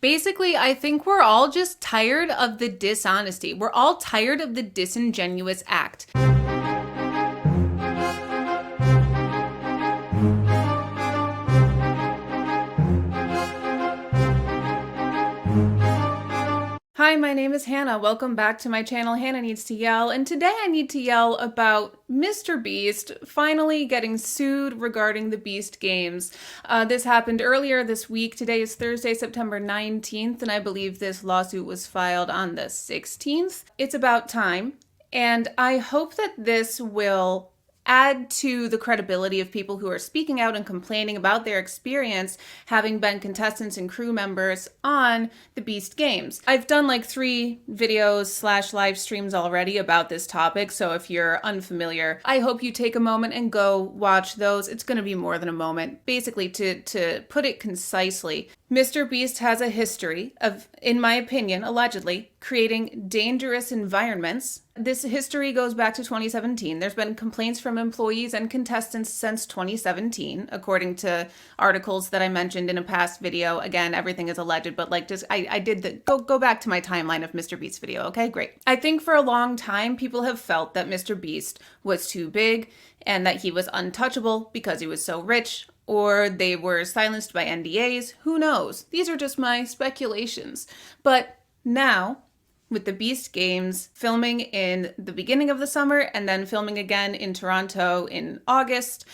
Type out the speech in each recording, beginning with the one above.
Basically, I think we're all just tired of the dishonesty. We're all tired of the disingenuous act. Hi, my name is Hannah. Welcome back to my channel, Hannah Needs to Yell, and today I need to yell about MrBeast finally getting sued regarding the Beast games. This happened earlier this week. Today is Thursday, September 19th, and I believe this lawsuit was filed on the 16th. It's about time, and I hope that this will add to the credibility of people who are speaking out and complaining about their experience having been contestants and crew members on the Beast games. I've done like 3 videos / live streams already about this topic, so if you're unfamiliar, I hope you take a moment and go watch those. It's going to be more than a moment. Basically, to put it concisely, MrBeast has a history of, in my opinion, allegedly, creating dangerous environments. This history goes back to 2017. There's been complaints from employees and contestants since 2017, according to articles that I mentioned in a past video. Again, everything is alleged, but like just I did the go back to my timeline of MrBeast's video. Okay, great. I think for a long time people have felt that MrBeast was too big and that he was untouchable because he was so rich, or they were silenced by NDAs. Who knows? These are just my speculations. But now, with the Beast games filming in the beginning of the summer and then filming again in Toronto in August,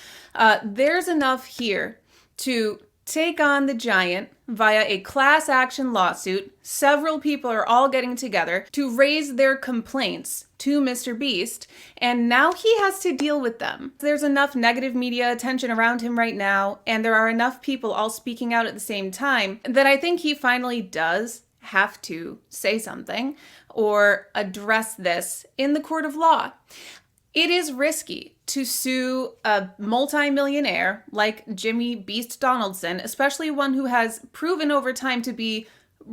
there's enough here to take on the giant via a class action lawsuit. Several people are all getting together to raise their complaints to MrBeast, and now he has to deal with them. There's enough negative media attention around him right now, and there are enough people all speaking out at the same time, that I think he finally does have to say something or address this in the court of law. It is risky to sue a multi-millionaire like Jimmy Beast Donaldson, especially one who has proven over time to be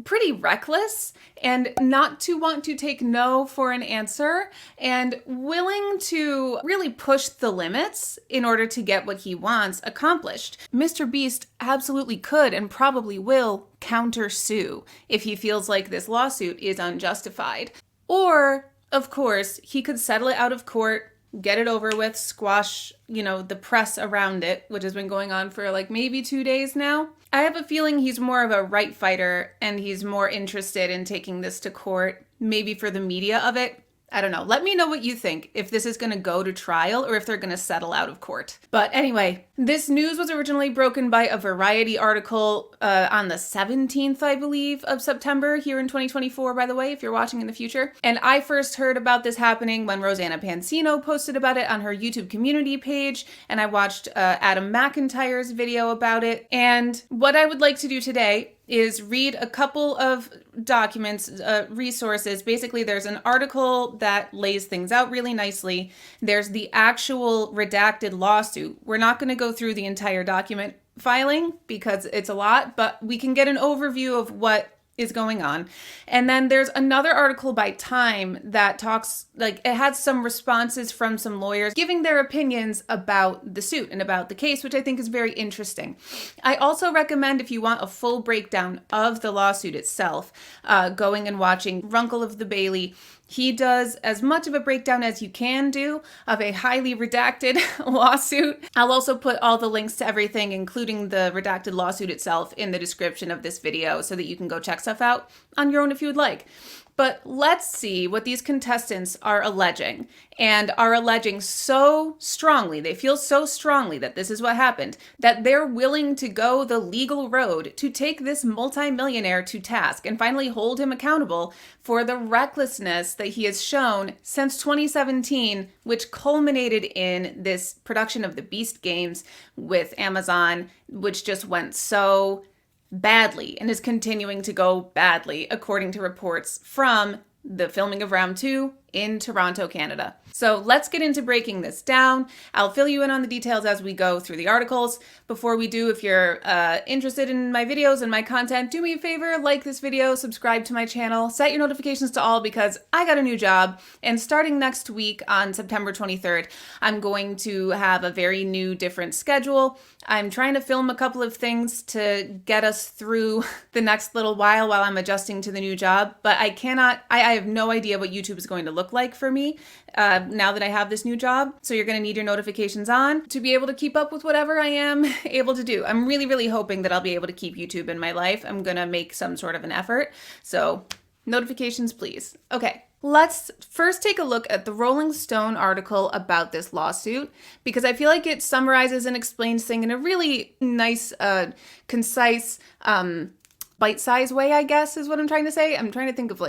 pretty reckless and not to want to take no for an answer and willing to really push the limits in order to get what he wants accomplished. MrBeast absolutely could and probably will counter-sue if he feels like this lawsuit is unjustified. Or, of course, he could settle it out of court, get it over with, squash, the press around it, which has been going on for like maybe 2 days now. I have a feeling he's more of a right fighter and he's more interested in taking this to court, maybe for the media of it. I don't know. Let me know what you think, if this is going to go to trial or if they're going to settle out of court. But anyway, this news was originally broken by a Variety article on the 17th, I believe, of September here in 2024, by the way, if you're watching in the future. And I first heard about this happening when Rosanna Pansino posted about it on her YouTube community page, and I watched Adam McIntyre's video about it. And what I would like to do today is read a couple of documents, resources. Basically, there's an article that lays things out really nicely. There's the actual redacted lawsuit. We're not going to go through the entire document filing because it's a lot, but we can get an overview of what is going on. And then there's another article by Time that talks, like, it has some responses from some lawyers giving their opinions about the suit and about the case, which I think is very interesting. I also recommend, if you want a full breakdown of the lawsuit itself, going and watching Runkle of the Bailey. He does as much of a breakdown as you can do of a highly redacted lawsuit. I'll also put all the links to everything, including the redacted lawsuit itself, in the description of this video so that you can go check stuff out on your own if you would like. But let's see what these contestants are alleging, and are alleging so strongly, they feel so strongly that this is what happened, that they're willing to go the legal road to take this multimillionaire to task and finally hold him accountable for the recklessness that he has shown since 2017, which culminated in this production of the Beast games with Amazon, which just went so badly and is continuing to go badly, according to reports from the filming of round 2 in Toronto, Canada. So let's get into breaking this down. I'll fill you in on the details as we go through the articles. Before we do, if you're interested in my videos and my content, do me a favor, like this video, subscribe to my channel, set your notifications to all because I got a new job. And starting next week on September 23rd, I'm going to have a very new, different schedule. I'm trying to film a couple of things to get us through the next little while I'm adjusting to the new job, but I have no idea what YouTube is going to look like for me now that I have this new job. So you're going to need your notifications on to be able to keep up with whatever I am able to do. I'm really, really hoping that I'll be able to keep YouTube in my life. I'm going to make some sort of an effort. So notifications, please. Okay. Let's first take a look at the Rolling Stone article about this lawsuit, because I feel like it summarizes and explains things in a really nice, concise, bite-sized way, I guess, is what I'm trying to say. I'm trying to think of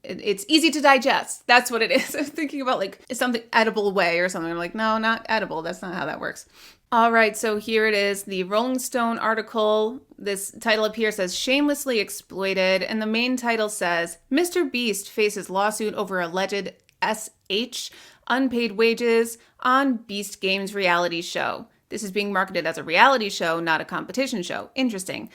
it's easy to digest. That's what it is. I'm thinking about something edible way or something. I'm like, no, not edible. That's not how that works. All right, so here it is, the Rolling Stone article. This title up here says, Shamelessly Exploited, and the main title says, MrBeast faces lawsuit over alleged SH unpaid wages on Beast Games reality show. This is being marketed as a reality show, not a competition show. Interesting.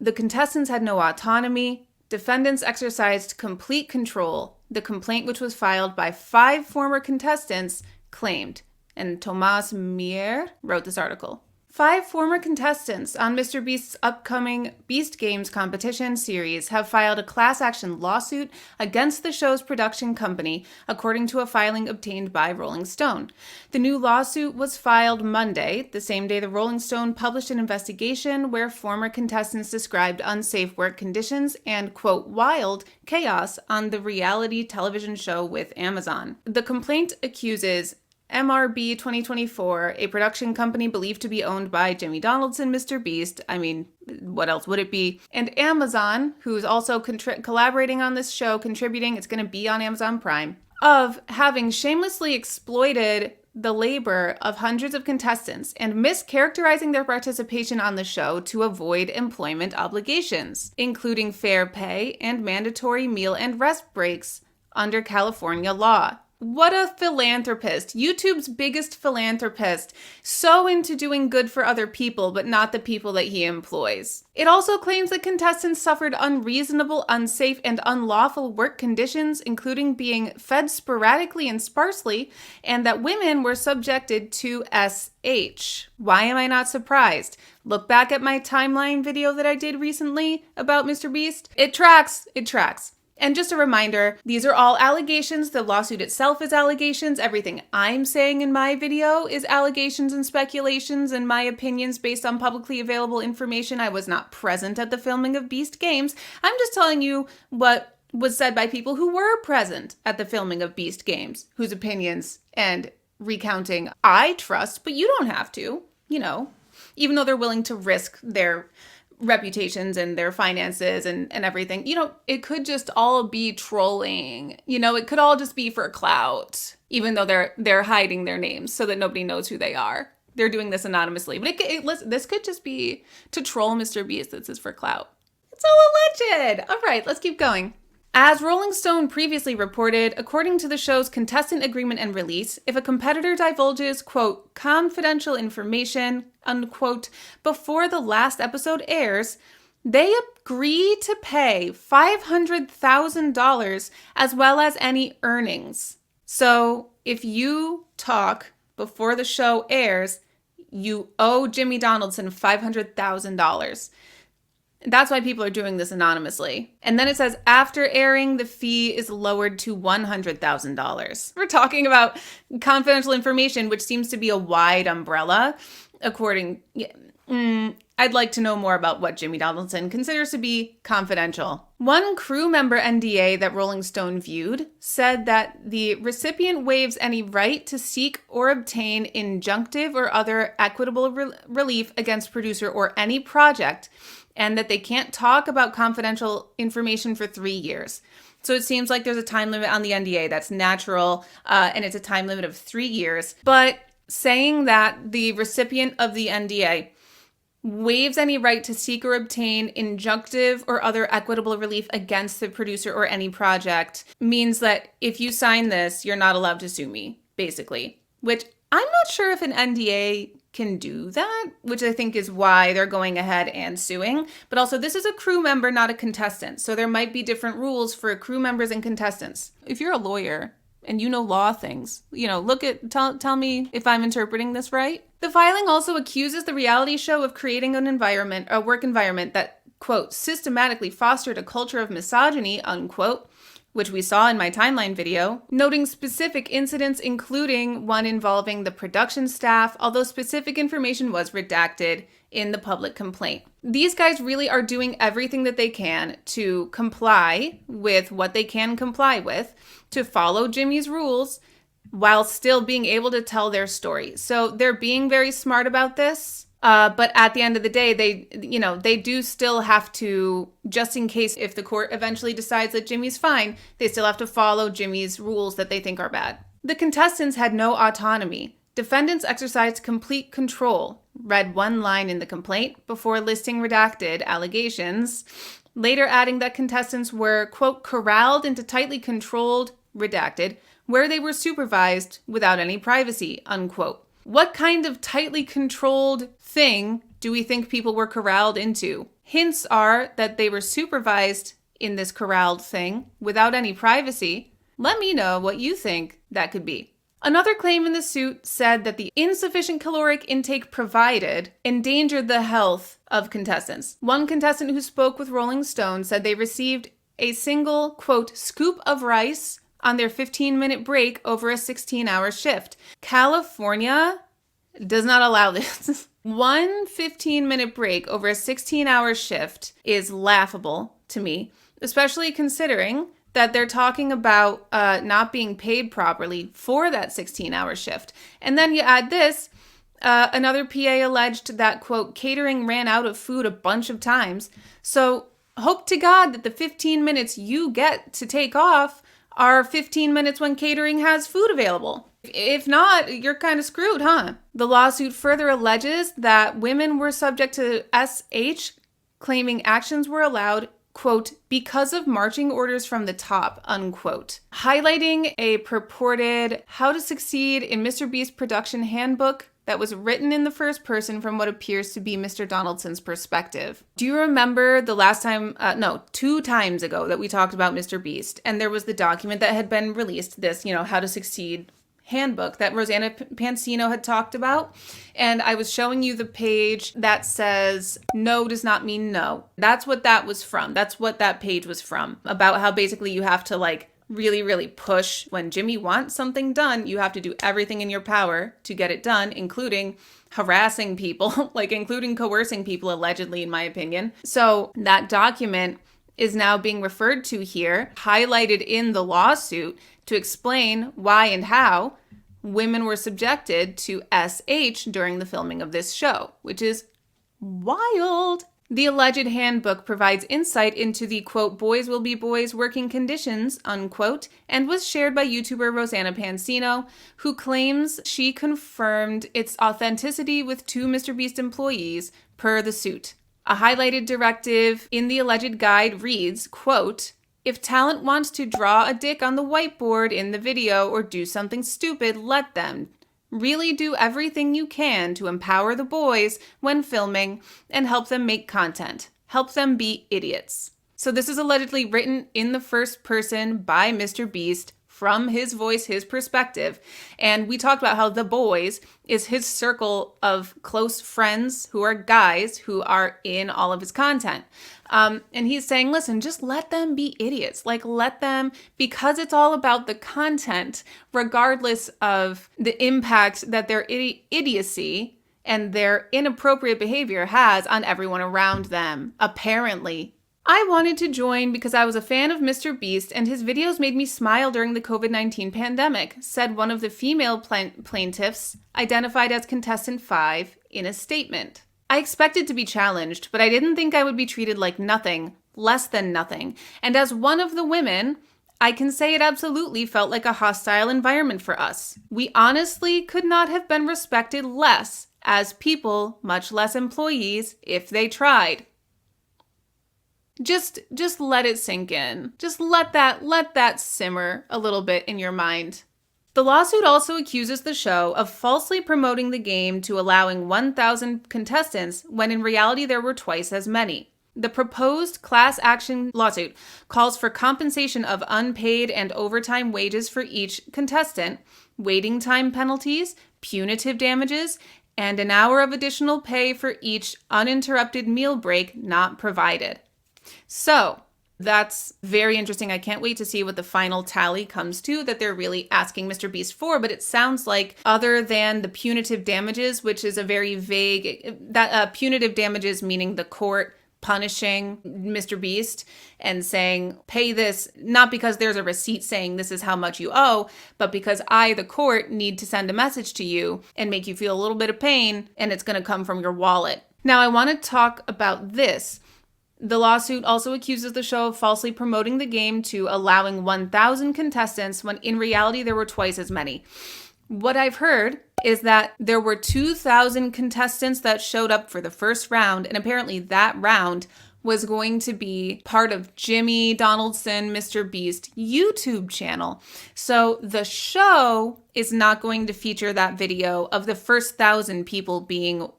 The contestants had no autonomy. Defendants exercised complete control. The complaint, which was filed by 5 former contestants, claimed. And Thomas Mier wrote this article. 5 former contestants on MrBeast's upcoming Beast Games competition series have filed a class action lawsuit against the show's production company, according to a filing obtained by Rolling Stone. The new lawsuit was filed Monday, the same day the Rolling Stone published an investigation where former contestants described unsafe work conditions and, quote, wild chaos on the reality television show with Amazon. The complaint accuses MrB 2024, a production company believed to be owned by Jimmy Donaldson, MrBeast, I mean, what else would it be? And Amazon, who's also collaborating on this show, contributing, it's going to be on Amazon Prime, of having shamelessly exploited the labor of hundreds of contestants and mischaracterizing their participation on the show to avoid employment obligations, including fair pay and mandatory meal and rest breaks under California law. What a philanthropist. YouTube's biggest philanthropist. So into doing good for other people, but not the people that he employs. It also claims that contestants suffered unreasonable, unsafe, and unlawful work conditions, including being fed sporadically and sparsely, and that women were subjected to SH. Why am I not surprised? Look back at my timeline video that I did recently about MrBeast. It tracks. It tracks. And just a reminder, these are all allegations. The lawsuit itself is allegations. Everything I'm saying in my video is allegations and speculations and my opinions based on publicly available information. I was not present at the filming of Beast Games. I'm just telling you what was said by people who were present at the filming of Beast Games, whose opinions and recounting I trust, but you don't have to, even though they're willing to risk their reputations and their finances and everything. It could just all be trolling. It could all just be for clout, even though they're hiding their names so that nobody knows who they are. They're doing this anonymously. But this could just be to troll MrBeast. This is for clout. It's all alleged. All right, let's keep going. As Rolling Stone previously reported, according to the show's contestant agreement and release, if a competitor divulges, quote, confidential information, unquote, before the last episode airs, they agree to pay $500,000 as well as any earnings. So if you talk before the show airs, you owe Jimmy Donaldson $500,000. That's why people are doing this anonymously. And then it says, after airing, the fee is lowered to $100,000. We're talking about confidential information, which seems to be a wide umbrella. I'd like to know more about what Jimmy Donaldson considers to be confidential. One crew member NDA that Rolling Stone viewed said that the recipient waives any right to seek or obtain injunctive or other equitable relief against producer or any project, and that they can't talk about confidential information for 3 years. So it seems like there's a time limit on the NDA. That's natural, and it's a time limit of 3 years. But saying that the recipient of the NDA waives any right to seek or obtain injunctive or other equitable relief against the producer or any project, means that if you sign this, you're not allowed to sue me, basically. Which I'm not sure if an NDA can do that, which I think is why they're going ahead and suing. But also, this is a crew member, not a contestant. So there might be different rules for crew members and contestants. If you're a lawyer and you know law things, tell me if I'm interpreting this right. The filing also accuses the reality show of creating a work environment that, quote, systematically fostered a culture of misogyny, unquote, which we saw in my timeline video, noting specific incidents, including one involving the production staff, although specific information was redacted in the public complaint. These guys really are doing everything that they can to comply with what they can comply with, to follow Jimmy's rules, while still being able to tell their story. So they're being very smart about this. But at the end of the day, they do still have to, just in case if the court eventually decides that Jimmy's fine, they still have to follow Jimmy's rules that they think are bad. The contestants had no autonomy. Defendants exercised complete control, read one line in the complaint before listing redacted allegations, later adding that contestants were, quote, corralled into tightly controlled, redacted, where they were supervised without any privacy, unquote. What kind of tightly controlled thing do we think people were corralled into? Hints are that they were supervised in this corralled thing without any privacy. Let me know what you think that could be. Another claim in the suit said that the insufficient caloric intake provided endangered the health of contestants. One contestant who spoke with Rolling Stone said they received a single, quote, scoop of rice on their 15-minute break over a 16-hour shift. California does not allow this. One 15-minute break over a 16-hour shift is laughable to me, especially considering that they're talking about not being paid properly for that 16-hour shift. And then you add this, another PA alleged that, quote, catering ran out of food a bunch of times. So hope to God that the 15 minutes you get to take off are 15 minutes when catering has food available. If not, you're kind of screwed, huh? The lawsuit further alleges that women were subject to SH, claiming actions were allowed, quote, because of marching orders from the top, unquote. Highlighting a purported How to Succeed in MrBeast Production Handbook that was written in the first person from what appears to be Mr. Donaldson's perspective. Do you remember the last time, 2 times ago that we talked about MrBeast, and there was the document that had been released, this, How to Succeed handbook that Rosanna Pansino had talked about. And I was showing you the page that says, no does not mean no. That's what that was from. That's what that page was from, about how basically you have to really, really push. When Jimmy wants something done, you have to do everything in your power to get it done, including harassing people, including coercing people, allegedly, in my opinion. So that document is now being referred to here, highlighted in the lawsuit, to explain why and how women were subjected to SH during the filming of this show, which is wild. The alleged handbook provides insight into the, quote, boys will be boys working conditions, unquote, and was shared by YouTuber Rosanna Pansino, who claims she confirmed its authenticity with 2 MrBeast employees per the suit. A highlighted directive in the alleged guide reads, quote, if talent wants to draw a dick on the whiteboard in the video or do something stupid, let them. Really do everything you can to empower the boys when filming and help them make content. Help them be idiots. So this is allegedly written in the first person by MrBeast, from his voice, his perspective. And we talked about how the boys is his circle of close friends who are guys who are in all of his content. And he's saying, listen, just let them be idiots. Let them, because it's all about the content, regardless of the impact that their idiocy and their inappropriate behavior has on everyone around them, apparently. I wanted to join because I was a fan of MrBeast and his videos made me smile during the COVID-19 pandemic, said one of the female plaintiffs, identified as contestant 5, in a statement. I expected to be challenged, but I didn't think I would be treated like nothing, less than nothing. And as one of the women, I can say it absolutely felt like a hostile environment for us. We honestly could not have been respected less as people, much less employees, if they tried. Just let it sink in. Just let that simmer a little bit in your mind. The lawsuit also accuses the show of falsely promoting the game to allowing 1,000 contestants when in reality there were twice as many. The proposed class action lawsuit calls for compensation of unpaid and overtime wages for each contestant, waiting time penalties, punitive damages, and an hour of additional pay for each uninterrupted meal break not provided. So, that's very interesting. I can't wait to see what the final tally comes to that they're really asking MrBeast for, but it sounds like other than the punitive damages, which is a very vague, punitive damages meaning the court punishing MrBeast and saying, pay this, not because there's a receipt saying this is how much you owe, but because I, the court, need to send a message to you and make you feel a little bit of pain, and it's going to come from your wallet. Now, I want to talk about this. The lawsuit also accuses the show of falsely promoting the game to allowing 1,000 contestants when in reality there were twice as many. What I've heard is that there were 2,000 contestants that showed up for the first round, and apparently that round was going to be part of Jimmy Donaldson, MrBeast YouTube channel. So the show is not going to feature that video of the first 1,000 people being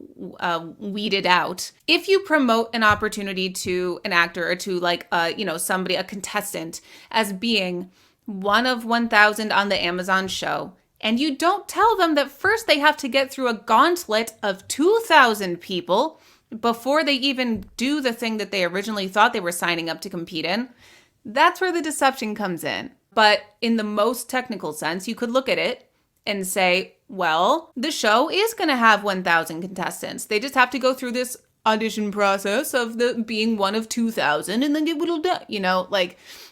weeded out. If you promote an opportunity to an actor or to somebody, a contestant, as being one of 1,000 on the Amazon show, and you don't tell them that first they have to get through a gauntlet of 2,000 people before they even do the thing that they originally thought they were signing up to compete in, that's where the deception comes in. But in the most technical sense, you could look at it and say, well, the show is going to have 1,000 contestants. They just have to go through this audition process of the being one of 2,000 and then it will do,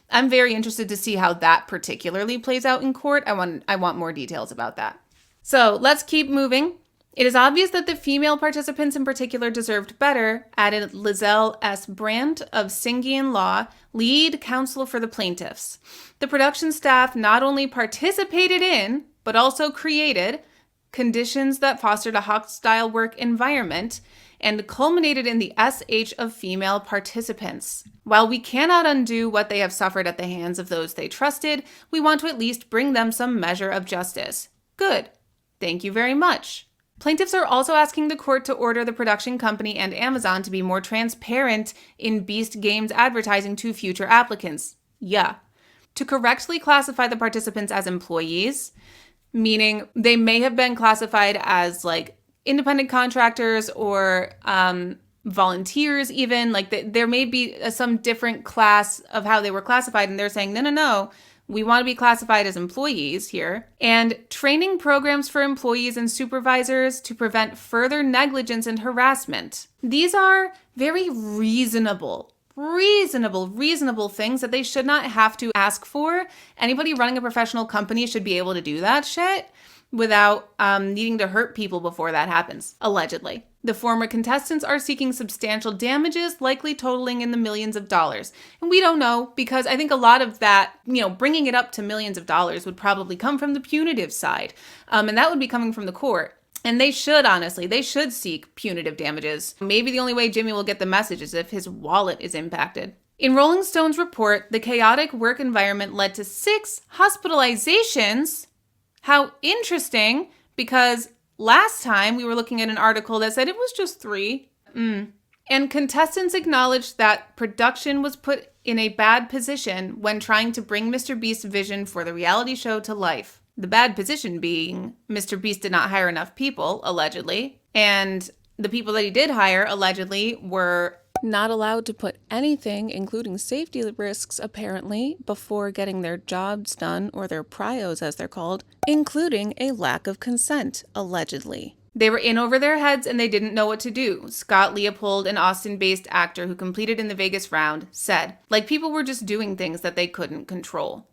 I'm very interested to see how that particularly plays out in court. I want more details about that. So let's keep moving. It is obvious that the female participants in particular deserved better, added Lizelle S. Brandt of Singian Law, lead counsel for the plaintiffs. The production staff not only participated in, but also created conditions that fostered a hostile work environment and culminated in the SH of female participants. While we cannot undo what they have suffered at the hands of those they trusted, we want to at least bring them some measure of justice. Good. Thank you very much. Plaintiffs are also asking the court to order the production company and Amazon to be more transparent in Beast Games advertising to future applicants. Yeah. To correctly classify the participants as employees, meaning they may have been classified as independent contractors or volunteers even. There may be some different class of how they were classified, and they're saying, no. We want to be classified as employees here. And training programs for employees and supervisors to prevent further negligence and harassment. These are very reasonable things that they should not have to ask for. Anybody running a professional company should be able to do that shit without needing to hurt people before that happens, allegedly. The former contestants are seeking substantial damages, likely totaling in the millions of dollars. And we don't know, because I think a lot of that, bringing it up to millions of dollars would probably come from the punitive side. And that would be coming from the court. And they should seek punitive damages. Maybe the only way Jimmy will get the message is if his wallet is impacted. In Rolling Stone's report, the chaotic work environment led to 6 hospitalizations. How interesting, because last time we were looking at an article that said it was just 3. And contestants acknowledged that production was put in a bad position when trying to bring MrBeast's vision for the reality show to life. The bad position being MrBeast did not hire enough people, allegedly. And the people that he did hire, allegedly, were not allowed to put anything, including safety risks, apparently, before getting their jobs done, or their pryos as they're called, including a lack of consent, allegedly. They were in over their heads and they didn't know what to do. Scott Leopold, an Austin-based actor who competed in the Vegas round, said, people were just doing things that they couldn't control.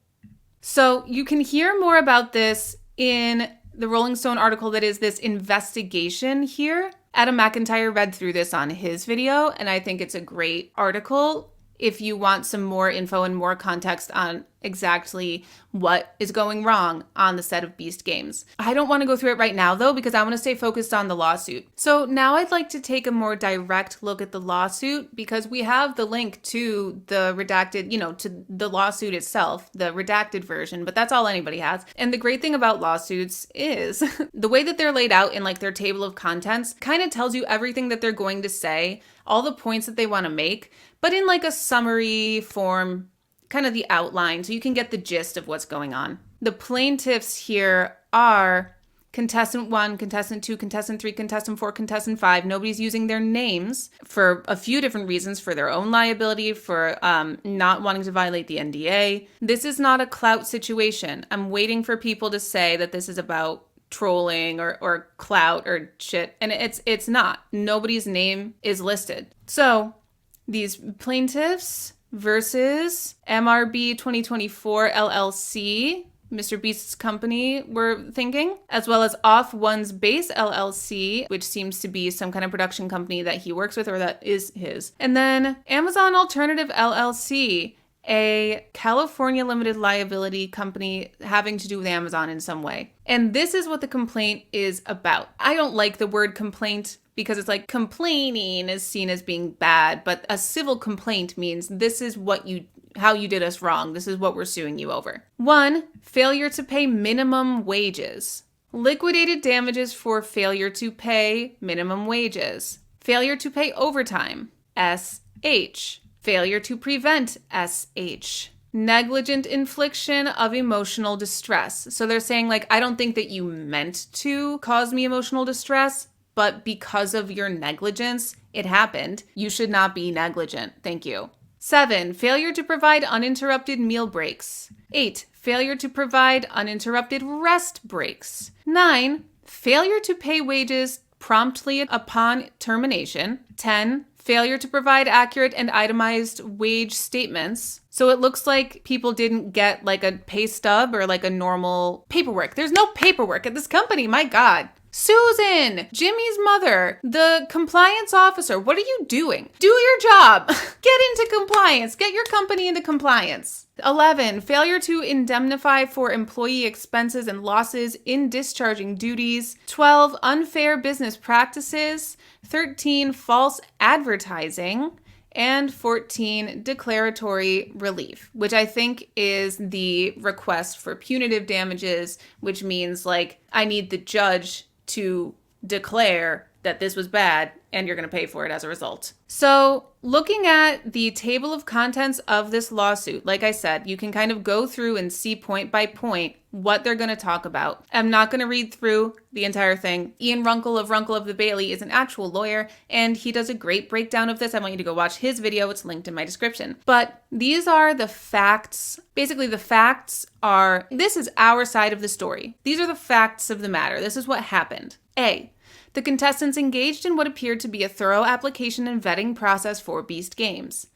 So you can hear more about this in the Rolling Stone article that is this investigation here. Adam McIntyre read through this on his video, and I think it's a great article. if you want some more info and more context on exactly what is going wrong on the set of Beast Games. I don't want to go through it right now though, because I want to stay focused on the lawsuit. So now I'd like to take a more direct look at the lawsuit, because we have the link to the redacted, to the lawsuit itself, the redacted version, but that's all anybody has. And the great thing about lawsuits is the way that they're laid out in like their table of contents kind of tells you everything that they're going to say, all the points that they want to make, but in like a summary form, kind of the outline, so you can get the gist of what's going on. The plaintiffs here are contestant 1, contestant 2, contestant 3, contestant 4, contestant 5. Nobody's using their names for a few different reasons, for their own liability, for not wanting to violate the NDA. This is not a clout situation. I'm waiting for people to say that this is about trolling or clout or shit, and it's not. Nobody's name is listed. So these plaintiffs versus MRB 2024 LLC, MrBeast's company, we're thinking, as well as Off One's Base LLC, which seems to be some kind of production company that he works with or that is his. And then Amazon Alternative LLC, a California limited liability company having to do with Amazon in some way. And this is what the complaint is about. I don't like the word complaint because it's like complaining is seen as being bad, but a civil complaint means this is how you did us wrong. This is what we're suing you over. 1, failure to pay minimum wages. Liquidated damages for failure to pay minimum wages. Failure to pay overtime. SH. Failure to prevent SH. Negligent infliction of emotional distress. So they're saying like, I don't think that you meant to cause me emotional distress, but because of your negligence, it happened. You should not be negligent. Thank you. 7, failure to provide uninterrupted meal breaks. 8, failure to provide uninterrupted rest breaks. 9, failure to pay wages promptly upon termination. 10, failure to provide accurate and itemized wage statements. So it looks like people didn't get like a pay stub or like a normal paperwork. There's no paperwork at this company, my God. Susan, Jimmy's mother, the compliance officer, what are you doing? Do your job. Get into compliance. Get your company into compliance. 11, failure to indemnify for employee expenses and losses in discharging duties. 12, unfair business practices. 13, false advertising. And 14, declaratory relief, which I think is the request for punitive damages, which means like I need the judge to declare that this was bad and you're going to pay for it as a result. So looking at the table of contents of this lawsuit, like I said, you can kind of go through and see point by point what they're going to talk about. I'm not going to read through the entire thing. Ian Runkle of the Bailey is an actual lawyer, and he does a great breakdown of this. I want you to go watch his video. It's linked in my description. But these are the facts. Basically, the facts are, this is our side of the story. These are the facts of the matter. This is what happened. A, the contestants engaged in what appeared to be a thorough application and vetting process for Beast Games.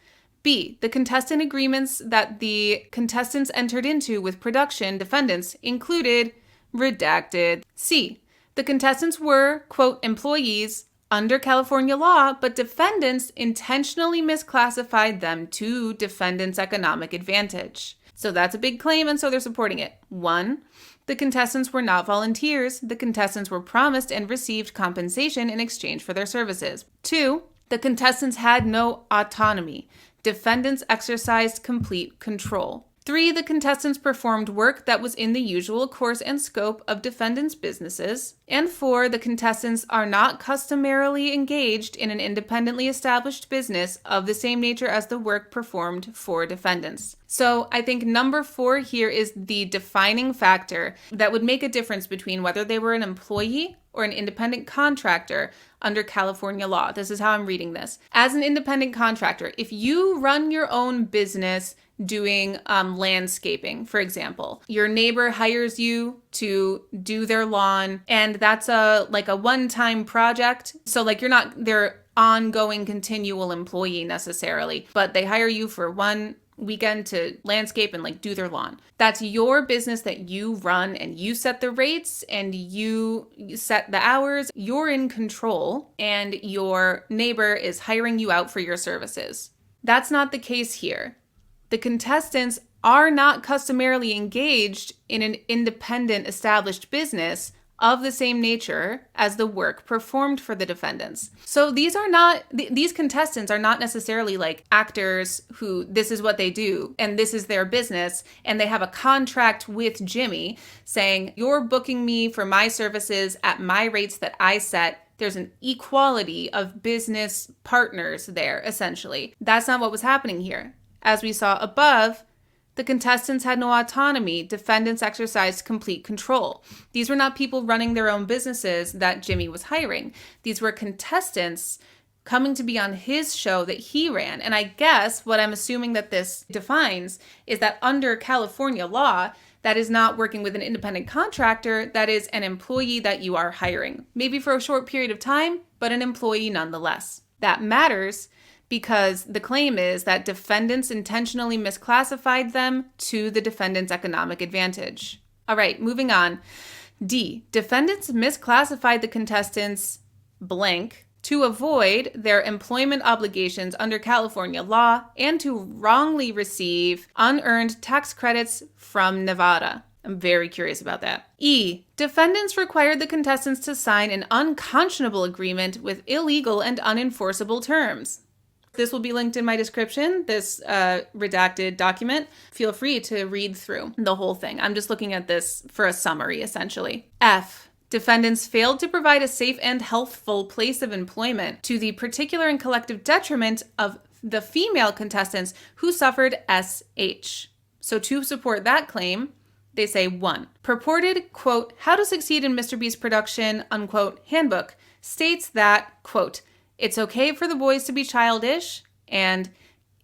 B, the contestant agreements that the contestants entered into with production defendants included redacted. C, the contestants were, quote, employees under California law, but defendants intentionally misclassified them to defendants' economic advantage. So that's a big claim, and so they're supporting it. 1, the contestants were not volunteers. The contestants were promised and received compensation in exchange for their services. 2, the contestants had no autonomy. Defendants exercised complete control. 3, the contestants performed work that was in the usual course and scope of defendants' businesses. And 4, the contestants are not customarily engaged in an independently established business of the same nature as the work performed for defendants. So I think number 4 here is the defining factor that would make a difference between whether they were an employee or an independent contractor under California law. This is how I'm reading this. As an independent contractor, if you run your own business doing landscaping, for example, your neighbor hires you to do their lawn, and that's a one-time project. So like you're not their ongoing continual employee necessarily, but they hire you for one weekend to landscape and like do their lawn. That's your business that you run, and you set the rates and you set the hours. You're in control, and your neighbor is hiring you out for your services. That's not the case here. The contestants are not customarily engaged in an independent established business of the same nature as the work performed for the defendants. So these contestants are not necessarily like actors who this is what they do and this is their business and they have a contract with Jimmy saying, you're booking me for my services at my rates that I set. There's an equality of business partners there, essentially. That's not what was happening here. As we saw above, the contestants had no autonomy. Defendants exercised complete control. These were not people running their own businesses that Jimmy was hiring. These were contestants coming to be on his show that he ran. And I guess what I'm assuming that this defines is that under California law, that is not working with an independent contractor. That is an employee that you are hiring. Maybe for a short period of time, but an employee nonetheless. That matters because the claim is that defendants intentionally misclassified them to the defendant's economic advantage. All right, moving on. D, defendants misclassified the contestants blank to avoid their employment obligations under California law and to wrongly receive unearned tax credits from Nevada. I'm very curious about that. E, defendants required the contestants to sign an unconscionable agreement with illegal and unenforceable terms. This will be linked in my description, this redacted document. Feel free to read through the whole thing. I'm just looking at this for a summary, essentially. F, defendants failed to provide a safe and healthful place of employment to the particular and collective detriment of the female contestants who suffered SH. So to support that claim, they say 1. Purported, quote, How to Succeed in MrBeast Production, unquote, handbook states that, quote, it's okay for the boys to be childish, and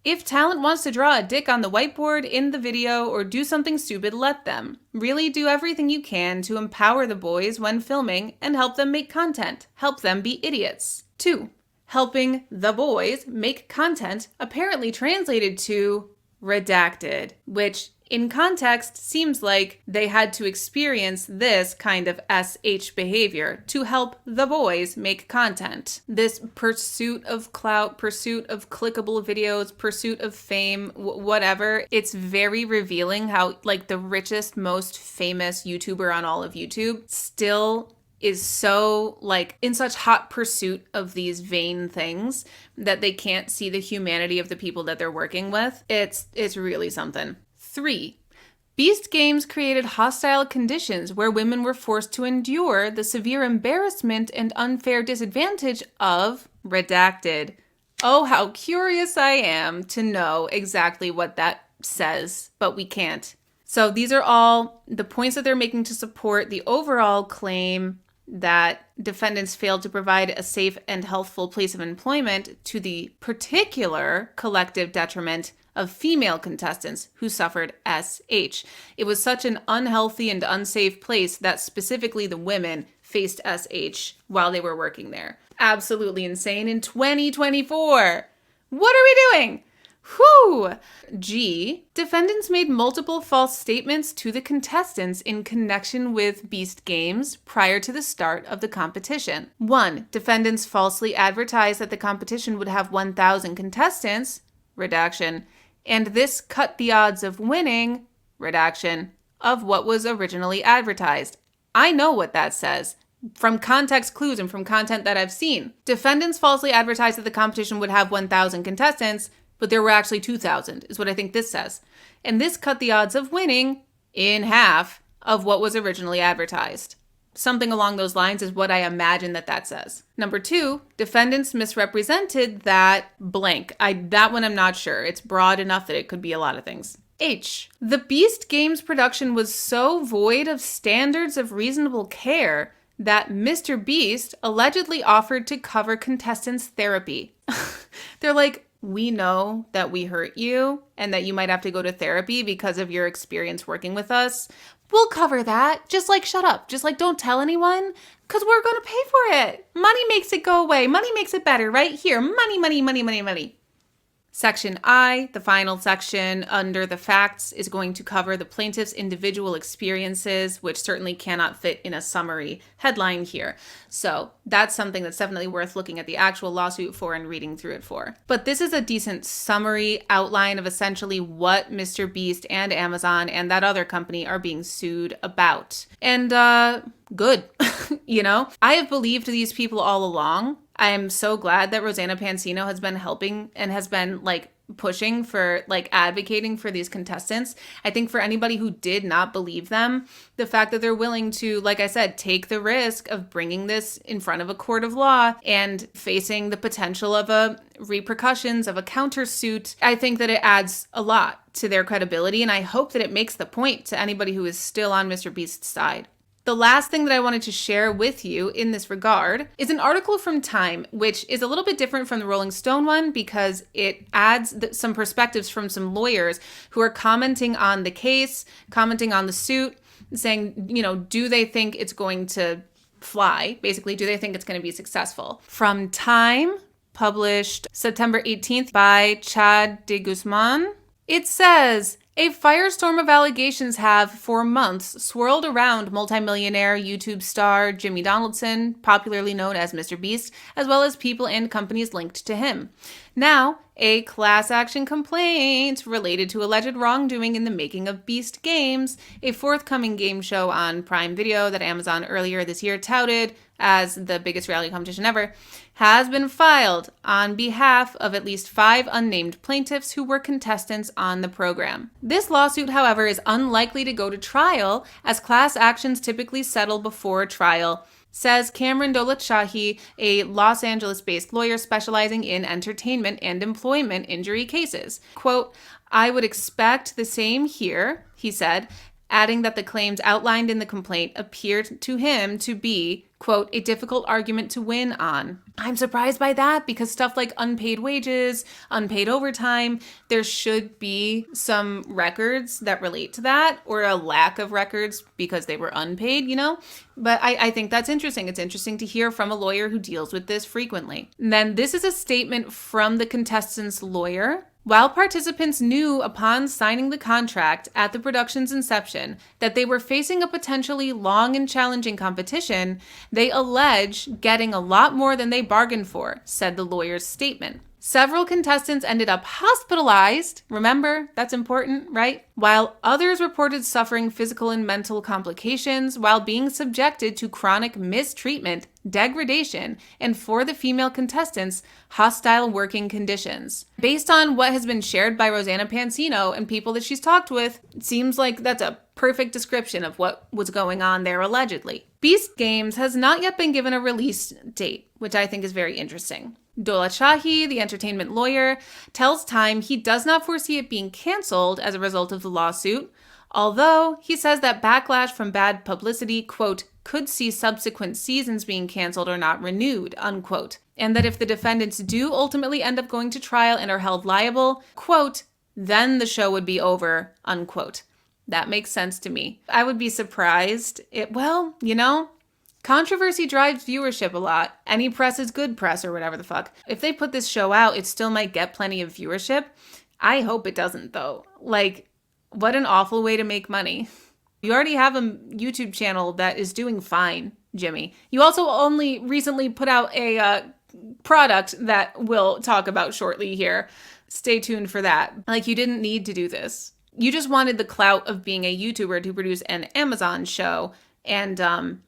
if talent wants to draw a dick on the whiteboard in the video or do something stupid, let them. Really do everything you can to empower the boys when filming and help them make content. Help them be idiots. 2. Helping the boys make content apparently translated to redacted, which in context seems like they had to experience this kind of SH behavior to help the boys make content. This pursuit of clout, pursuit of clickable videos, pursuit of fame, whatever. It's very revealing how like the richest, most famous YouTuber on all of YouTube still is so like in such hot pursuit of these vain things that they can't see the humanity of the people that they're working with. It's really something. 3. Beast Games created hostile conditions where women were forced to endure the severe embarrassment and unfair disadvantage of redacted. Oh, how curious I am to know exactly what that says, but we can't. So these are all the points that they're making to support the overall claim that defendants failed to provide a safe and healthful place of employment to the particular collective detriment of female contestants who suffered SH. It was such an unhealthy and unsafe place that specifically the women faced SH while they were working there. Absolutely insane in 2024. What are we doing? Whew! G. Defendants made multiple false statements to the contestants in connection with Beast Games prior to the start of the competition. 1. Defendants falsely advertised that the competition would have 1,000 contestants, redaction, and this cut the odds of winning, redaction, of what was originally advertised. I know what that says. From context clues and from content that I've seen. Defendants falsely advertised that the competition would have 1,000 contestants, but there were actually 2,000, is what I think this says. And this cut the odds of winning in half of what was originally advertised. Something along those lines is what I imagine that says. Number 2, defendants misrepresented that blank. That one I'm not sure. It's broad enough that it could be a lot of things. H. The Beast Games production was so void of standards of reasonable care that MrBeast allegedly offered to cover contestants' therapy. They're like, we know that we hurt you and that you might have to go to therapy because of your experience working with us. We'll cover that. Just like, shut up. Just like, don't tell anyone because we're going to pay for it. Money makes it go away. Money makes it better right here. Money, money, money, money, money. Section I, the final section under the facts, is going to cover the plaintiff's individual experiences, which certainly cannot fit in a summary headline here. So that's something that's definitely worth looking at the actual lawsuit for and reading through it for. But this is a decent summary outline of essentially what MrBeast and Amazon and that other company are being sued about. And good. You know, I have believed these people all along. I am so glad that Rosanna Pansino has been helping and has been pushing for advocating for these contestants. I think for anybody who did not believe them, the fact that they're willing to, like I said, take the risk of bringing this in front of a court of law and facing the potential of repercussions of a countersuit, I think that it adds a lot to their credibility. And I hope that it makes the point to anybody who is still on MrBeast's side. The last thing that I wanted to share with you in this regard is an article from Time, which is a little bit different from the Rolling Stone one because it adds some perspectives from some lawyers who are commenting on the case, commenting on the suit, saying, you know, do they think it's going to fly? Basically, do they think it's going to be successful? From Time, published September 18th by Chad de Guzman, it says, a firestorm of allegations have, for months, swirled around multimillionaire YouTube star Jimmy Donaldson, popularly known as MrBeast, as well as people and companies linked to him. Now, a class action complaint related to alleged wrongdoing in the making of Beast Games, a forthcoming game show on Prime Video that Amazon earlier this year touted as the biggest reality competition ever, has been filed on behalf of at least 5 unnamed plaintiffs who were contestants on the program. This lawsuit, however, is unlikely to go to trial, as class actions typically settle before trial, says Cameron Dolat-Shahi, a Los Angeles-based lawyer specializing in entertainment and employment injury cases. Quote, I would expect the same here, he said, adding that the claims outlined in the complaint appeared to him to be, quote, a difficult argument to win on. I'm surprised by that because stuff like unpaid wages, unpaid overtime, there should be some records that relate to that, or a lack of records because they were unpaid, you know? But I think that's interesting. It's interesting to hear from a lawyer who deals with this frequently. And then this is a statement from the contestant's lawyer. While participants knew upon signing the contract at the production's inception that they were facing a potentially long and challenging competition, they allege getting a lot more than they bargained for, said the lawyer's statement. Several contestants ended up hospitalized, remember, that's important, right? While others reported suffering physical and mental complications while being subjected to chronic mistreatment, degradation, and for the female contestants, hostile working conditions. Based on what has been shared by Rosanna Pansino and people that she's talked with, it seems like that's a perfect description of what was going on there allegedly. Beast Games has not yet been given a release date, which I think is very interesting. Dolat-Shahi, the entertainment lawyer, tells Time he does not foresee it being canceled as a result of the lawsuit, although he says that backlash from bad publicity, quote, could see subsequent seasons being canceled or not renewed, unquote, and that if the defendants do ultimately end up going to trial and are held liable, quote, then the show would be over, unquote. That makes sense to me. I would be surprised. Controversy drives viewership a lot. Any press is good press or whatever the fuck. If they put this show out, it still might get plenty of viewership. I hope it doesn't, though. What an awful way to make money. You already have a YouTube channel that is doing fine, Jimmy. You also only recently put out a product that we'll talk about shortly here. Stay tuned for that. You didn't need to do this. You just wanted the clout of being a YouTuber to produce an Amazon show. And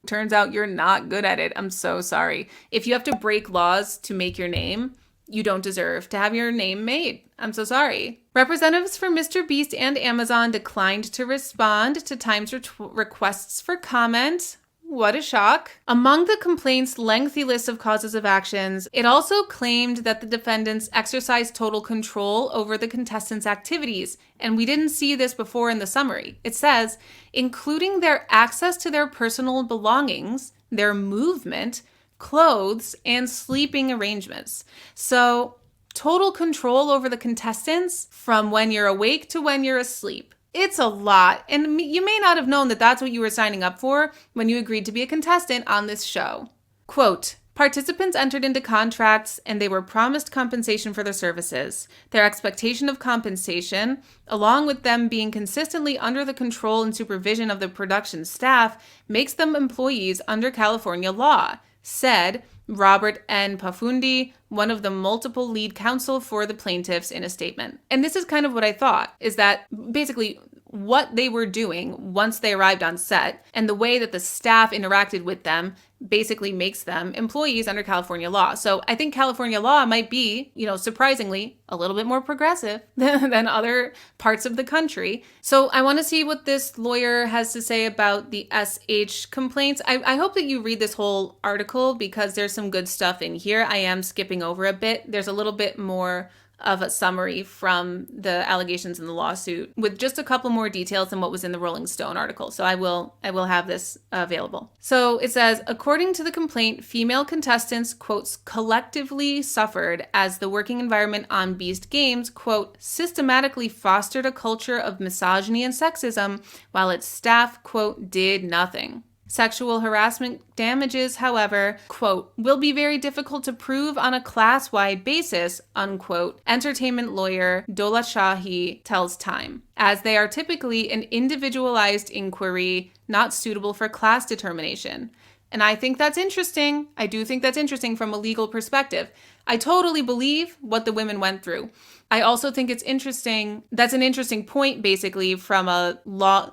turns out you're not good at it. I'm so sorry. If you have to break laws to make your name, you don't deserve to have your name made. I'm so sorry. Representatives for MrBeast and Amazon declined to respond to Time's requests for comment. What a shock. Among the complaint's lengthy list of causes of actions, it also claimed that the defendants exercised total control over the contestants' activities, and we didn't see this before in the summary. It says, including their access to their personal belongings, their movement, clothes, and sleeping arrangements. So, total control over the contestants from when you're awake to when you're asleep. It's a lot, and you may not have known that that's what you were signing up for when you agreed to be a contestant on this show. Quote, Participants entered into contracts and they were promised compensation for their services. Their expectation of compensation, along with them being consistently under the control and supervision of the production staff, makes them employees under California law, said Robert N. Pafundi, one of the multiple lead counsel for the plaintiffs, in a statement. And this is kind of what I thought, is that basically what they were doing once they arrived on set and the way that the staff interacted with them basically makes them employees under California law. So I think California law might be, surprisingly, a little bit more progressive than other parts of the country. So I want to see what this lawyer has to say about the SH complaints. I hope that you read this whole article because there's some good stuff in here. I am skipping over a bit. There's a little bit more of a summary from the allegations in the lawsuit with just a couple more details than what was in the Rolling Stone article. So I will have this available. So it says, according to the complaint, female contestants, quotes, collectively suffered as the working environment on Beast Games, quote, systematically fostered a culture of misogyny and sexism while its staff, quote, did nothing. Sexual harassment damages, however, quote, will be very difficult to prove on a class-wide basis, unquote, entertainment lawyer Dola Shahi tells Time, as they are typically an individualized inquiry not suitable for class determination. And I think that's interesting. I do think that's interesting from a legal perspective. I totally believe what the women went through. I also think it's interesting. That's an interesting point, basically, from a law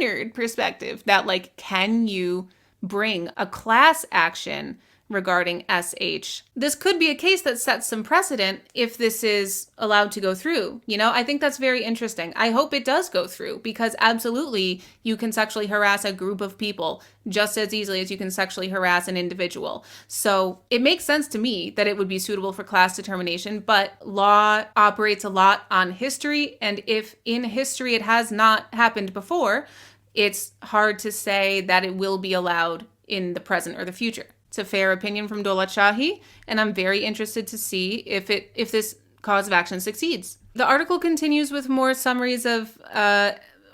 nerd perspective, that, like, can you bring a class action regarding SH? This could be a case that sets some precedent if this is allowed to go through. I think that's very interesting. I hope it does go through because absolutely you can sexually harass a group of people just as easily as you can sexually harass an individual. So it makes sense to me that it would be suitable for class determination, but law operates a lot on history. And if in history it has not happened before, it's hard to say that it will be allowed in the present or the future. It's a fair opinion from Dola Shahi, and I'm very interested to see if this cause of action succeeds. The article continues with more summaries of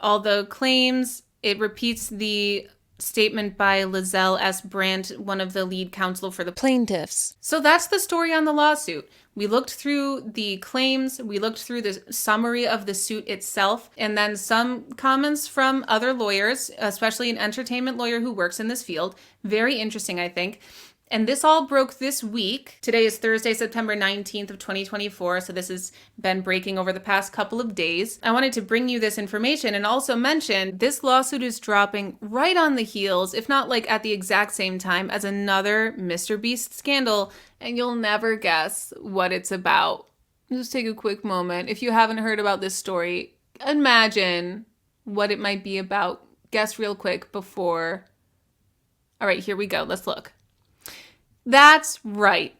all the claims. It repeats the statement by Lizelle S. Brandt, one of the lead counsel for the plaintiffs. So that's the story on the lawsuit. We looked through the claims, we looked through the summary of the suit itself, and then some comments from other lawyers, especially an entertainment lawyer who works in this field. Very interesting, I think. And this all broke this week. Today is Thursday, September 19th of 2024, so this has been breaking over the past couple of days. I wanted to bring you this information and also mention this lawsuit is dropping right on the heels, if not like at the exact same time, as another MrBeast scandal, and you'll never guess what it's about. Just take a quick moment. If you haven't heard about this story, imagine what it might be about. Guess real quick before... All right, here we go. Let's look. That's right.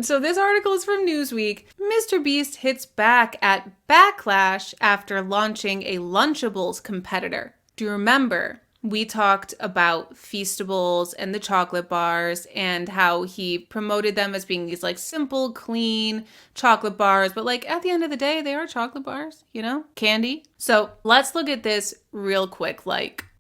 So this article is from Newsweek. MrBeast hits back at Backlash after launching a Lunchables competitor. Do you remember we talked about Feastables and the chocolate bars and how he promoted them as being these like simple, clean chocolate bars, but like at the end of the day, they are chocolate bars, candy. So let's look at this real quick.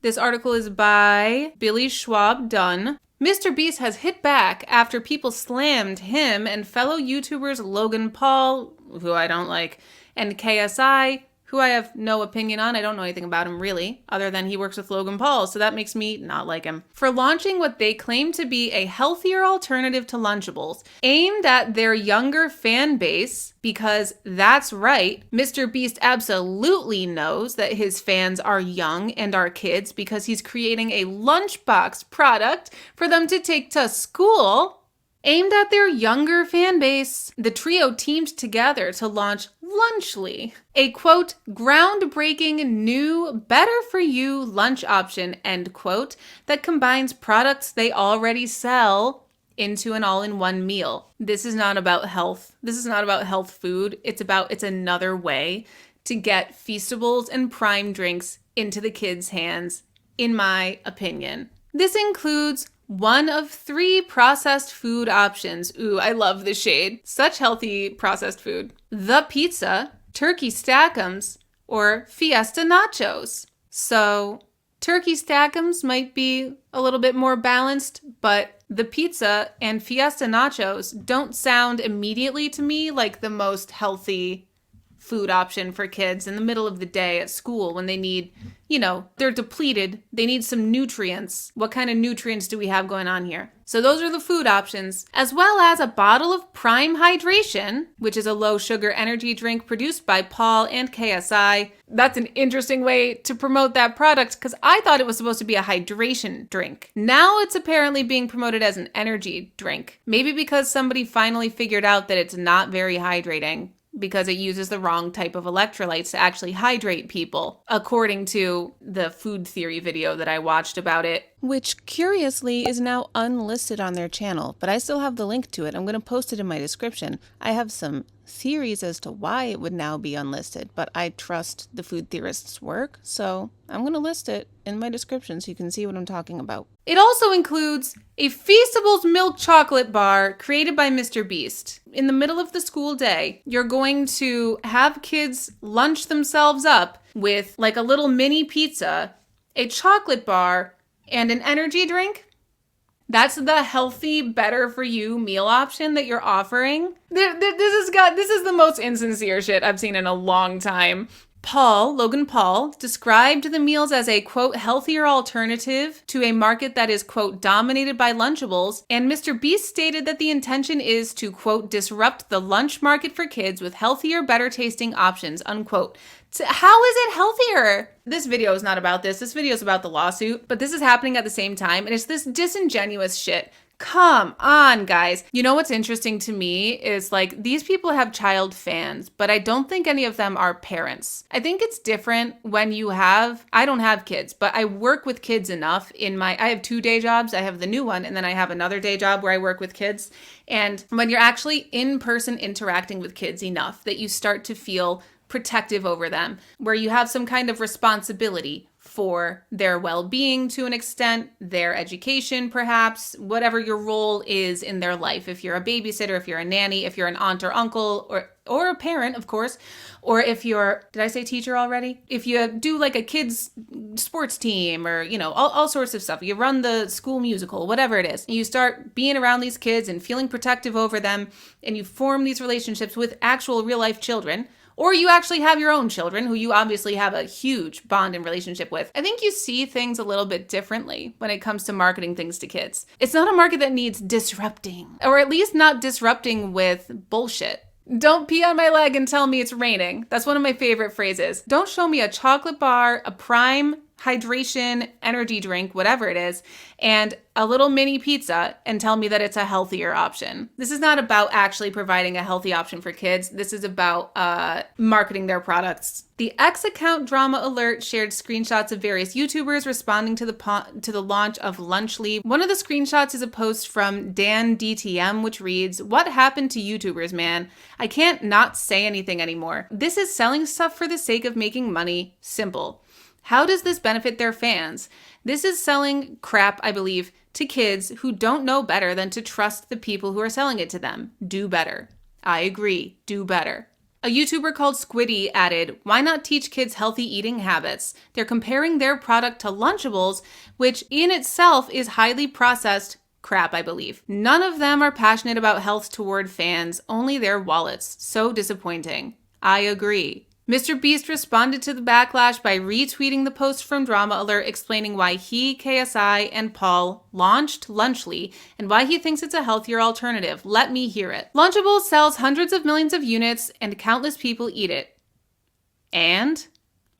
This article is by Billy Schwab Dunn. MrBeast has hit back after people slammed him and fellow YouTubers Logan Paul, who I don't like, and KSI, who I have no opinion on. I don't know anything about him really, other than he works with Logan Paul, so that makes me not like him, for launching what they claim to be a healthier alternative to Lunchables, aimed at their younger fan base, because that's right, MrBeast absolutely knows that his fans are young and are kids because he's creating a lunchbox product for them to take to school. Aimed at their younger fan base, the trio teamed together to launch Lunchly, a, quote, groundbreaking new, better-for-you lunch option, end quote, that combines products they already sell into an all-in-one meal. This is not about health. This is not about health food. It's another way to get Feastables and Prime drinks into the kids' hands, in my opinion. This includes one of 3 processed food options. Ooh, I love the shade. Such healthy processed food. The pizza, turkey stack'ems, or fiesta nachos. So Turkey Stack'ems might be a little bit more balanced, but the pizza and Fiesta Nachos don't sound immediately to me like the most healthy food option for kids in the middle of the day at school when they need, they're depleted. They need some nutrients. What kind of nutrients do we have going on here? So those are the food options, as well as a bottle of Prime Hydration, which is a low sugar energy drink produced by Paul and KSI. That's an interesting way to promote that product because I thought it was supposed to be a hydration drink. Now it's apparently being promoted as an energy drink. Maybe because somebody finally figured out that it's not very hydrating, because it uses the wrong type of electrolytes to actually hydrate people, according to the food theory video that I watched about it, which curiously is now unlisted on their channel, but I still have the link to it. I'm going to post it in my description. I have some theories as to why it would now be unlisted, but I trust the food theorists' work, so I'm going to list it in my description so you can see what I'm talking about. It also includes a Feastables milk chocolate bar created by MrBeast. In the middle of the school day, you're going to have kids lunch themselves up with like a little mini pizza, a chocolate bar, and an energy drink. That's the healthy, better for you meal option that you're offering. This is the most insincere shit I've seen in a long time. Logan Paul, described the meals as a, quote, healthier alternative to a market that is, quote, dominated by Lunchables, and MrBeast stated that the intention is to, quote, disrupt the lunch market for kids with healthier, better tasting options, unquote. How is it healthier? This video is not about this. This video is about the lawsuit, but this is happening at the same time, and it's this disingenuous shit. Come on, guys. You know what's interesting to me is like these people have child fans, but I don't think any of them are parents. I think it's different when I don't have kids, but I work with kids enough I have 2 day jobs. I have the new one, and then I have another day job where I work with kids. And when you're actually in person interacting with kids enough that you start to feel protective over them, where you have some kind of responsibility for their well-being to an extent, their education perhaps, whatever your role is in their life. If you're a babysitter, if you're a nanny, if you're an aunt or uncle, or a parent, of course, or if you're, did I say teacher already? If you do like a kid's sports team or, all sorts of stuff, you run the school musical, whatever it is, and you start being around these kids and feeling protective over them, and you form these relationships with actual real life children, or you actually have your own children who you obviously have a huge bond and relationship with. I think you see things a little bit differently when it comes to marketing things to kids. It's not a market that needs disrupting, or at least not disrupting with bullshit. Don't pee on my leg and tell me it's raining. That's one of my favorite phrases. Don't show me a chocolate bar, a Prime hydration, energy drink, whatever it is, and a little mini pizza and tell me that it's a healthier option. This is not about actually providing a healthy option for kids. This is about marketing their products. The X account Drama Alert shared screenshots of various YouTubers responding to the launch of Lunchly. One of the screenshots is a post from Dan DTM, which reads, "What happened to YouTubers, man? I can't not say anything anymore. This is selling stuff for the sake of making money. Simple. How does this benefit their fans? This is selling crap, I believe, to kids who don't know better than to trust the people who are selling it to them. Do better." I agree. Do better. A YouTuber called Squiddy added, "Why not teach kids healthy eating habits? They're comparing their product to Lunchables, which in itself is highly processed crap, I believe. None of them are passionate about health toward fans, only their wallets. So disappointing." I agree. MrBeast responded to the backlash by retweeting the post from Drama Alert explaining why he, KSI, and Paul launched Lunchly and why he thinks it's a healthier alternative. Let me hear it. "Lunchables sells hundreds of millions of units and countless people eat it. And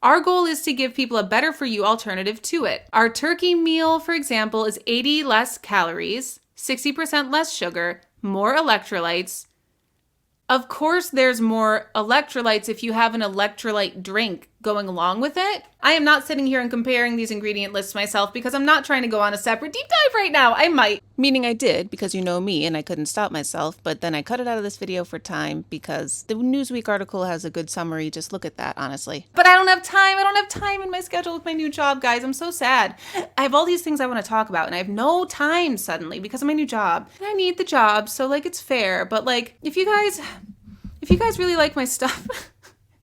our goal is to give people a better for you alternative to it. Our turkey meal, for example, is 80 less calories, 60% less sugar, more electrolytes. Of course, there's more electrolytes if you have an electrolyte drink going along with it. I am not sitting here and comparing these ingredient lists myself because I'm not trying to go on a separate deep dive right now. I might. Meaning I did, because you know me and I couldn't stop myself, but then I cut it out of this video for time because the Newsweek article has a good summary. Just look at that, honestly. But I don't have time. I don't have time in my schedule with my new job, guys. I'm so sad. I have all these things I want to talk about and I have no time suddenly because of my new job. And I need the job, so like it's fair. But like, if you guys really like my stuff,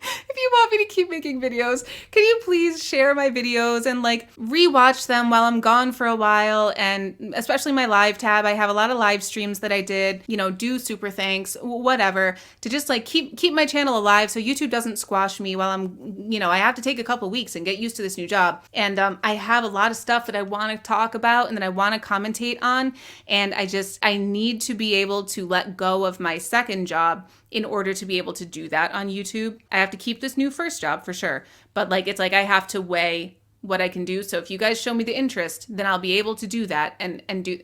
if you want me to keep making videos, can you please share my videos and like rewatch them while I'm gone for a while? And especially my live tab, I have a lot of live streams that I did, you know, do super thanks, whatever, to just like keep my channel alive so YouTube doesn't squash me while I'm, you know, I have to take a couple weeks and get used to this new job. And I have a lot of stuff that I want to talk about and that I want to commentate on. And I need to be able to let go of my second job in order to be able to do that on YouTube. I have to keep this new first job for sure. But like, it's like I have to weigh what I can do. So if you guys show me the interest, then I'll be able to do that and do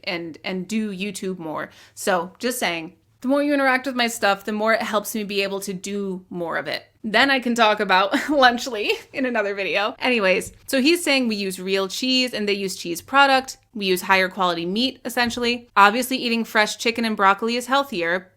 YouTube more. So just saying, the more you interact with my stuff, the more it helps me be able to do more of it. Then I can talk about Lunchly in another video. Anyways, so he's saying we use real cheese and they use cheese product. We use higher quality meat, essentially. Obviously, eating fresh chicken and broccoli is healthier.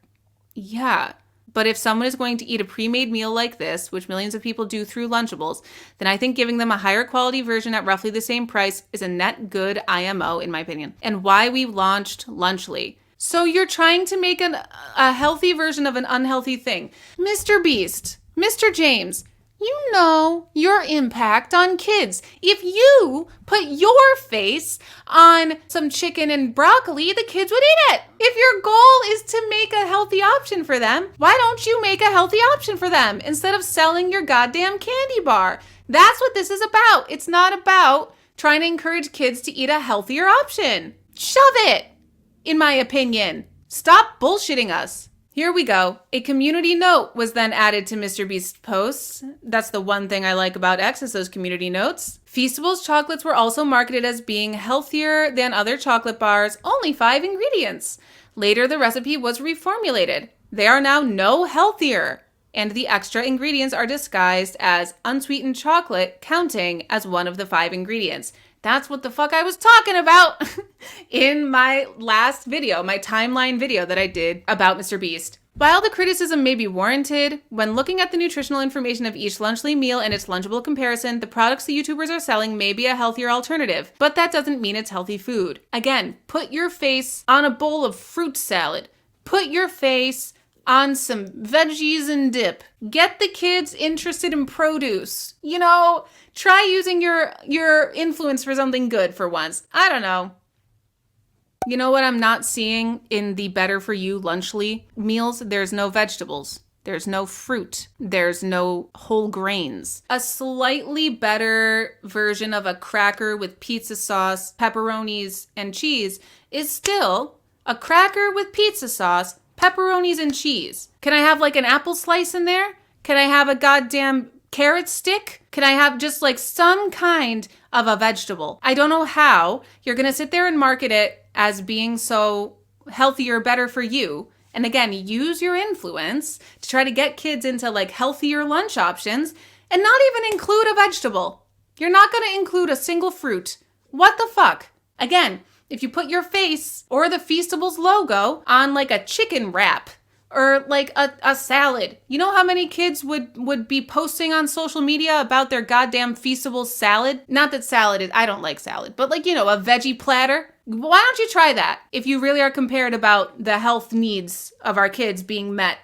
Yeah. But if someone is going to eat a pre-made meal like this, which millions of people do through Lunchables, then I think giving them a higher quality version at roughly the same price is a net good IMO, in my opinion. And why we launched Lunchly. So you're trying to make a healthy version of an unhealthy thing. Mr. Beast, Mr. James, you know your impact on kids. If you put your face on some chicken and broccoli, the kids would eat it. If your goal is to make a healthy option for them, why don't you make a healthy option for them instead of selling your goddamn candy bar? That's what this is about. It's not about trying to encourage kids to eat a healthier option. Shove it, in my opinion. Stop bullshitting us. Here we go. A community note was then added to MrBeast's posts. That's the one thing I like about X is those community notes. Feastables chocolates were also marketed as being healthier than other chocolate bars, only 5 ingredients. Later, the recipe was reformulated. They are now no healthier, and the extra ingredients are disguised as unsweetened chocolate, counting as one of the 5 ingredients. That's what the fuck I was talking about in my last video, my timeline video that I did about MrBeast. While the criticism may be warranted, when looking at the nutritional information of each Lunchly meal and its Lunchable comparison, the products the YouTubers are selling may be a healthier alternative, but that doesn't mean it's healthy food. Again, put your face on a bowl of fruit salad. Put your face on some veggies and dip. Get the kids interested in produce. You know, try using your influence for something good for once. I don't know. You know what I'm not seeing in the better for you Lunchly meals? There's no vegetables. There's no fruit. There's no whole grains. A slightly better version of a cracker with pizza sauce, pepperonis, and cheese is still a cracker with pizza sauce, pepperonis, and cheese. Can I have like an apple slice in there? Can I have a goddamn carrot stick? Can I have just like some kind of a vegetable? I don't know how you're gonna sit there and market it as being so healthier, better for you. And again, use your influence to try to get kids into like healthier lunch options and not even include a vegetable. You're not gonna include a single fruit. What the fuck? Again, if you put your face or the Feastables logo on like a chicken wrap or like a salad, you know how many kids would be posting on social media about their goddamn Feastables salad? Not that salad is, I don't like salad, but like, you know, a veggie platter. Why don't you try that if you really are compared about the health needs of our kids being met?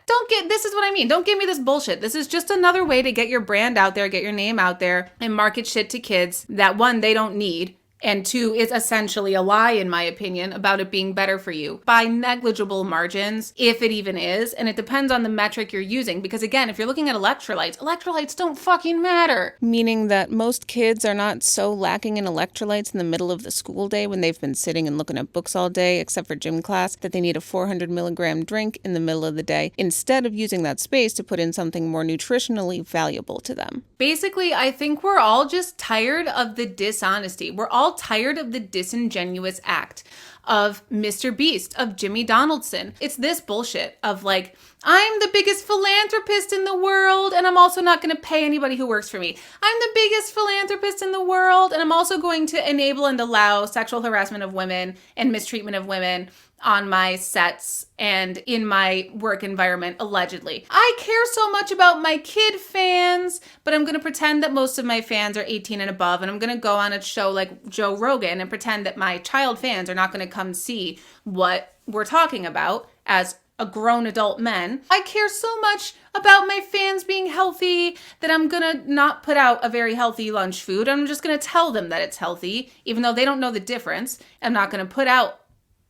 This is what I mean. Don't give me this bullshit. This is just another way to get your brand out there, get your name out there, and market shit to kids that, one, they don't need, and 2, is essentially a lie, in my opinion, about it being better for you by negligible margins, if it even is. And it depends on the metric you're using. Because again, if you're looking at electrolytes don't fucking matter. Meaning that most kids are not so lacking in electrolytes in the middle of the school day when they've been sitting and looking at books all day, except for gym class, that they need a 400 milligram drink in the middle of the day instead of using that space to put in something more nutritionally valuable to them. Basically, I think we're all just tired of the dishonesty. We're all tired of the disingenuous act of MrBeast, of Jimmy Donaldson. It's this bullshit of like, I'm the biggest philanthropist in the world and I'm also not going to pay anybody who works for me. I'm the biggest philanthropist in the world and I'm also going to enable and allow sexual harassment of women and mistreatment of women on my sets and in my work environment, allegedly. I care so much about my kid fans, but I'm going to pretend that most of my fans are 18 and above, and I'm going to go on a show like Joe Rogan and pretend that my child fans are not going to come see what we're talking about as a grown adult men. I care so much about my fans being healthy that I'm gonna not put out a very healthy lunch food. I'm just gonna tell them that it's healthy, even though they don't know the difference. I'm not gonna put out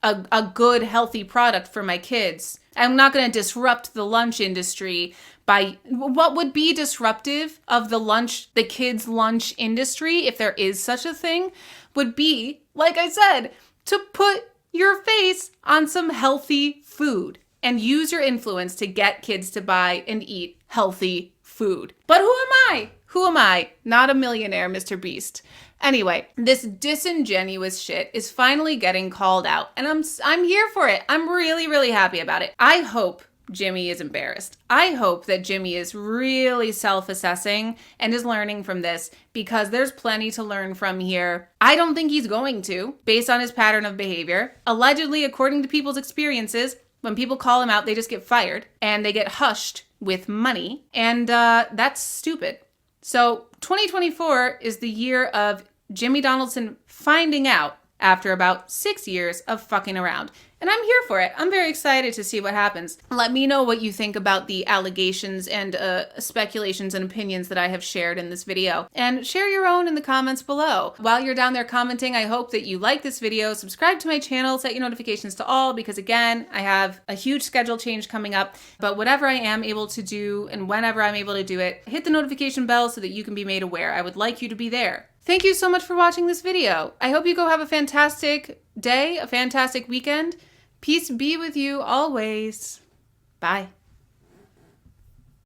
a good, healthy product for my kids. I'm not gonna disrupt the lunch industry by what would be disruptive of the kids' lunch industry, if there is such a thing, would be, like I said, to put your face on some healthy food and use your influence to get kids to buy and eat healthy food. But who am I? Who am I? Not a millionaire, Mr. Beast. Anyway, this disingenuous shit is finally getting called out, and I'm here for it. I'm really, really happy about it. I hope Jimmy is embarrassed. I hope that Jimmy is really self-assessing and is learning from this, because there's plenty to learn from here. I don't think he's going to, based on his pattern of behavior. Allegedly, according to people's experiences, when people call him out, they just get fired and they get hushed with money, and that's stupid. So 2024 is the year of Jimmy Donaldson finding out after about 6 years of fucking around. And I'm here for it. I'm very excited to see what happens. Let me know what you think about the allegations and speculations and opinions that I have shared in this video. And share your own in the comments below. While you're down there commenting, I hope that you like this video, subscribe to my channel, set your notifications to all, because again, I have a huge schedule change coming up. But whatever I am able to do and whenever I'm able to do it, hit the notification bell so that you can be made aware. I would like you to be there. Thank you so much for watching this video. I hope you go have a fantastic day, a fantastic weekend. Peace be with you always. Bye.